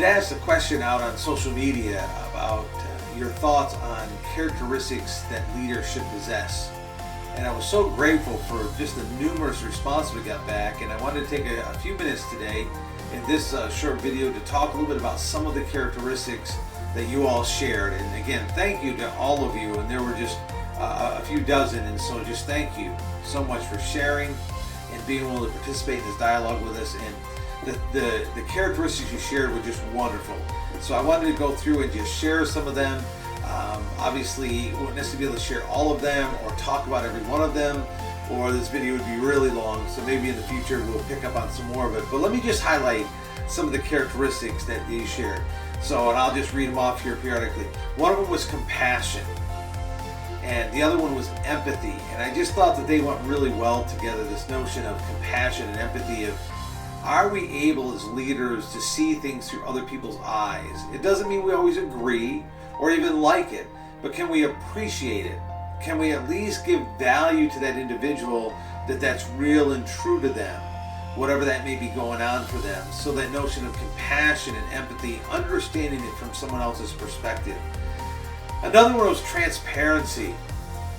We'd asked a question out on social media about your thoughts on characteristics that leaders should possess. And I was so grateful for just the numerous responses we got back, and I wanted to take a few minutes today in this short video to talk a little bit about some of the characteristics that you all shared. And again, thank you to all of you, and there were just a few dozen, and so just thank you so much for sharing and being able to participate in this dialogue with us. And the characteristics you shared were just wonderful. So I wanted to go through and just share some of them. Obviously, we wouldn't necessarily be able to share all of them or talk about every one of them, or this video would be really long. So maybe in the future we'll pick up on some more of it. But let me just highlight some of the characteristics that you shared. So, and I'll just read them off here periodically. One of them was compassion, and the other one was empathy. And I just thought that they went really well together, this notion of compassion and empathy, of are we able as leaders to see things through other people's eyes? It doesn't mean we always agree or even like it, but can we appreciate it? Can we at least give value to that individual, that's real and true to them, whatever that may be going on for them? So that notion of compassion and empathy, understanding it from someone else's perspective. Another one was transparency.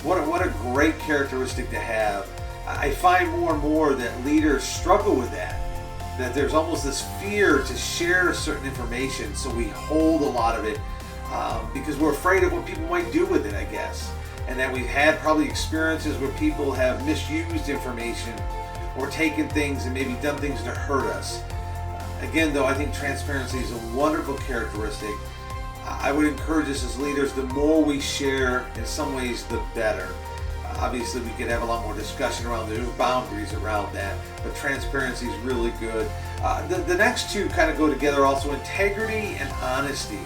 What a great characteristic to have. I find more and more that leaders struggle with that there's almost this fear to share certain information, so we hold a lot of it because we're afraid of what people might do with it, I guess. And that we've had probably experiences where people have misused information or taken things and maybe done things to hurt us. Again, though, I think transparency is a wonderful characteristic. I would encourage us as leaders, the more we share, in some ways, the better. Obviously, we could have a lot more discussion around the boundaries around that, but transparency is really good. The next two kind of go together also, integrity and honesty.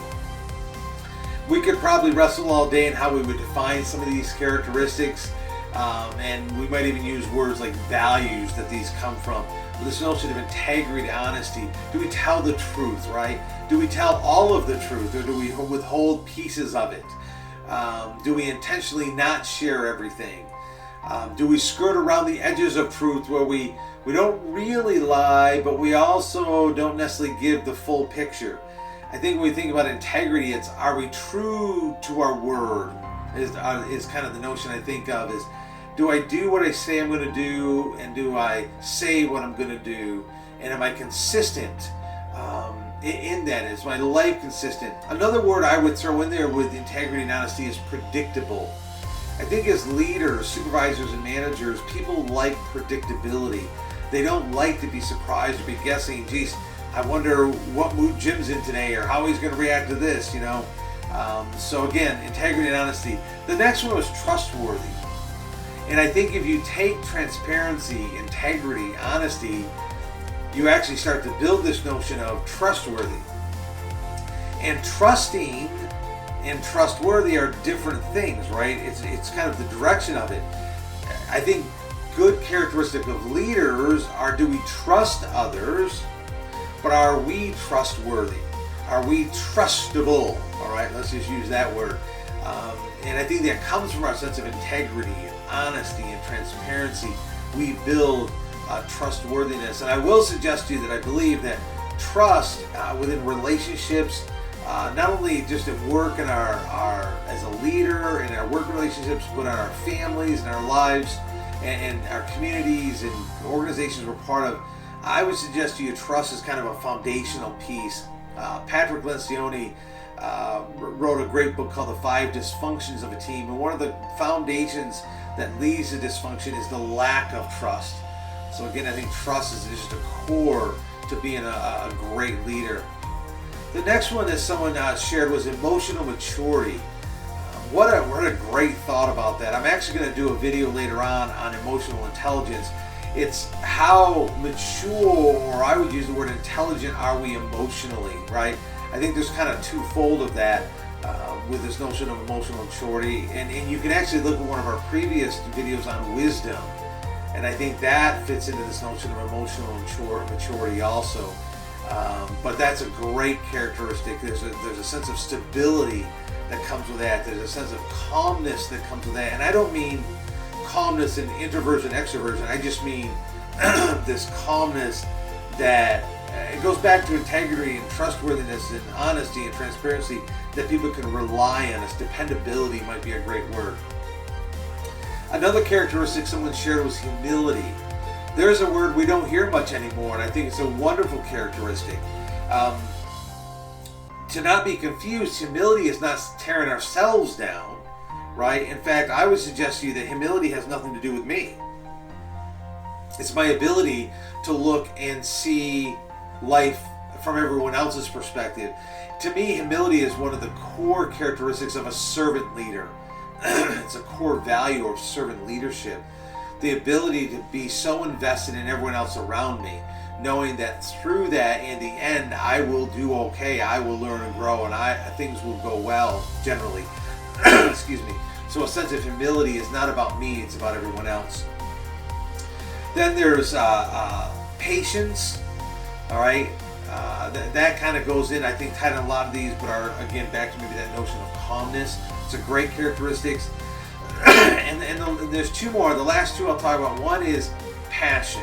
We could probably wrestle all day in how we would define some of these characteristics, and we might even use words like values that these come from. But this notion of integrity, honesty, do we tell the truth, right? Do we tell all of the truth, or do we withhold pieces of it? Do we intentionally not share everything? Do we skirt around the edges of truth where we don't really lie, but we also don't necessarily give the full picture? I think when we think about integrity, it's are we true to our word is kind of the notion I think of, is do I do what I say I'm going to do, and do I say what I'm going to do, and am I consistent in that? Is my life consistent? Another word I would throw in there with integrity and honesty is predictable. I think as leaders, supervisors, and managers, people like predictability. They don't like to be surprised or be guessing, geez, I wonder what mood Jim's in today, or how he's going to react to this, you know. So again, integrity and honesty. The next one was trustworthy. And I think if you take transparency, integrity, honesty, you actually start to build this notion of trustworthy. And trusting and trustworthy are different things, right? It's kind of the direction of it. I think good characteristic of leaders are, do we trust others, but are we trustworthy? Are we trustable? All right, let's just use that word. And I think that comes from our sense of integrity, honesty, and transparency. We build trustworthiness. And I will suggest to you that I believe that trust within relationships, not only just at work and our as a leader in our work relationships, but in our families and our lives and our communities and organizations we're part of, I would suggest to you trust is kind of a foundational piece. Patrick Lencioni wrote a great book called The 5 Dysfunctions of a Team, and one of the foundations that leads to dysfunction is the lack of trust. So again, I think trust is just a core to being a great leader. The next one that someone shared was emotional maturity. What a great thought about that. I'm actually going to do a video later on emotional intelligence. It's how mature, or I would use the word intelligent, are we emotionally, right? I think there's kind of twofold of that with this notion of emotional maturity. And you can actually look at one of our previous videos on wisdom. And I think that fits into this notion of emotional maturity also. But that's a great characteristic. There's a sense of stability that comes with that. There's a sense of calmness that comes with that. And I don't mean calmness in introversion, extroversion. I just mean this calmness that it goes back to integrity and trustworthiness and honesty and transparency, that people can rely on us. Dependability might be a great word. Another characteristic someone shared was humility. There's a word we don't hear much anymore, and I think it's a wonderful characteristic. To not be confused, humility is not tearing ourselves down, right? In fact, I would suggest to you that humility has nothing to do with me. It's my ability to look and see life from everyone else's perspective. To me, humility is one of the core characteristics of a servant leader. It's a core value of servant leadership. The ability to be so invested in everyone else around me, knowing that through that, in the end, I will do okay, I will learn and grow, and things will go well, generally. Excuse me. So a sense of humility is not about me, it's about everyone else. Then there's patience, all right? That kind of goes in, I think, tied in a lot of these, but are, again, back to maybe that notion of calmness. It's a great characteristics. and there's two more. The last two I'll talk about. One is passion.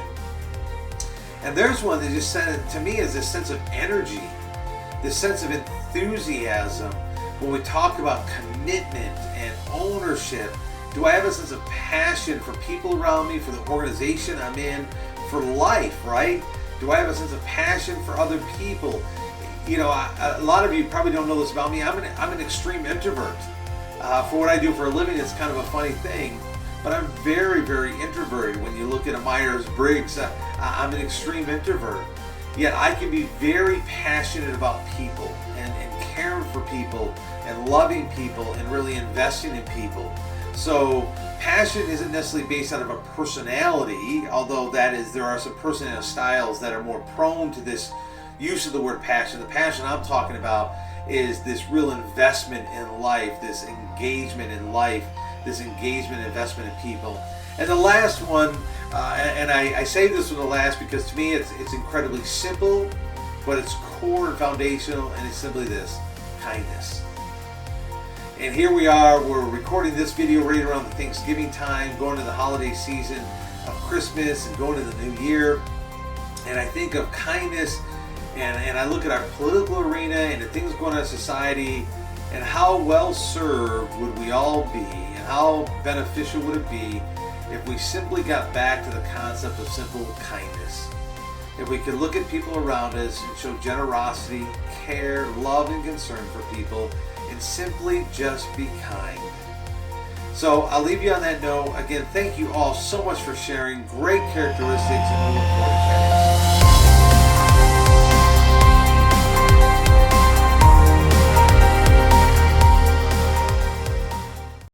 And there's one that just sent to me as this sense of energy, this sense of enthusiasm. When we talk about commitment and ownership, do I have a sense of passion for people around me, for the organization I'm in, for life, right? Do I have a sense of passion for other people? You know, a lot of you probably don't know this about me. I'm an extreme introvert. For what I do for a living, it's kind of a funny thing, but I'm very, very introverted. When you look at a Myers-Briggs, I'm an extreme introvert. Yet I can be very passionate about people and caring for people and loving people and really investing in people. So passion isn't necessarily based out of a personality, although there are some personality styles that are more prone to this use of the word passion. The passion I'm talking about is this real investment in life, this engagement in life, this engagement, investment in people. And the last one, and I say this one the last because to me it's incredibly simple, but it's core and foundational, and it's simply this: kindness. And here we are, we're recording this video right around the Thanksgiving time, going to the holiday season of Christmas and going to the new year. And I think of kindness, and I look at our political arena and the things going on in society, and how well served would we all be, and how beneficial would it be if we simply got back to the concept of simple kindness. If we could look at people around us and show generosity, care, love, and concern for people, and simply just be kind. So I'll leave you on that note. Again, thank you all so much for sharing. Great characteristics, and we look forward to chatting.